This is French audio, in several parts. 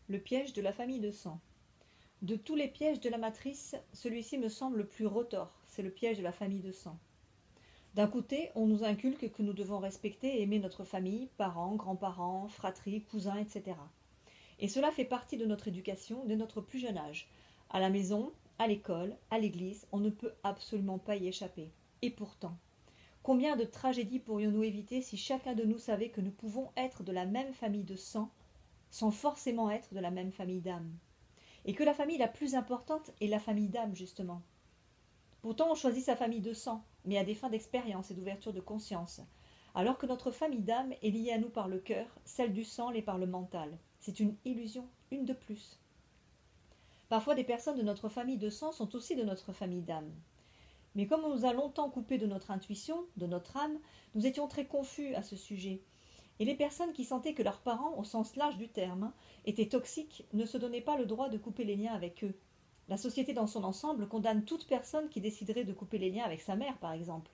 Le piège de la famille de sang. De tous les pièges de la matrice, celui-ci me semble le plus retors, c'est le piège de la famille de sang. D'un côté, on nous inculque que nous devons respecter et aimer notre famille, parents, grands-parents, fratries, cousins, etc. Et cela fait partie de notre éducation dès notre plus jeune âge. À la maison, à l'école, à l'église, on ne peut absolument pas y échapper. Et pourtant, combien de tragédies pourrions-nous éviter si chacun de nous savait que nous pouvons être de la même famille de sang, sans forcément être de la même famille d'âme. Et que la famille la plus importante est la famille d'âme, justement. Pourtant, on choisit sa famille de sang, mais à des fins d'expérience et d'ouverture de conscience, alors que notre famille d'âme est liée à nous par le cœur, celle du sang l'est par le mental. C'est une illusion, une de plus. Parfois, des personnes de notre famille de sang sont aussi de notre famille d'âme. Mais comme on nous a longtemps coupés de notre intuition, de notre âme, nous étions très confus à ce sujet. Et les personnes qui sentaient que leurs parents, au sens large du terme, étaient toxiques, ne se donnaient pas le droit de couper les liens avec eux. La société dans son ensemble condamne toute personne qui déciderait de couper les liens avec sa mère, par exemple.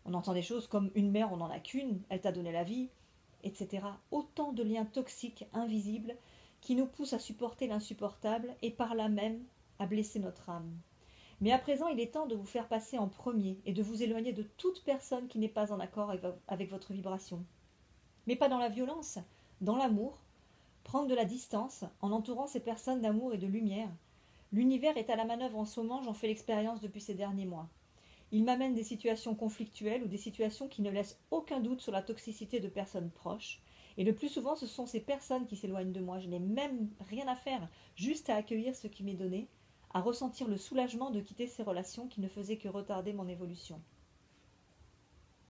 On entend des choses comme une mère, on n'en a qu'une, elle t'a donné la vie, etc. Autant de liens toxiques, invisibles, qui nous poussent à supporter l'insupportable et par là même à blesser notre âme. Mais à présent, il est temps de vous faire passer en premier et de vous éloigner de toute personne qui n'est pas en accord avec votre vibration. Mais pas dans la violence, dans l'amour, prendre de la distance en entourant ces personnes d'amour et de lumière. L'univers est à la manœuvre en ce moment, j'en fais l'expérience depuis ces derniers mois. Il m'amène des situations conflictuelles ou des situations qui ne laissent aucun doute sur la toxicité de personnes proches. Et le plus souvent, ce sont ces personnes qui s'éloignent de moi. Je n'ai même rien à faire, juste à accueillir ce qui m'est donné, à ressentir le soulagement de quitter ces relations qui ne faisaient que retarder mon évolution.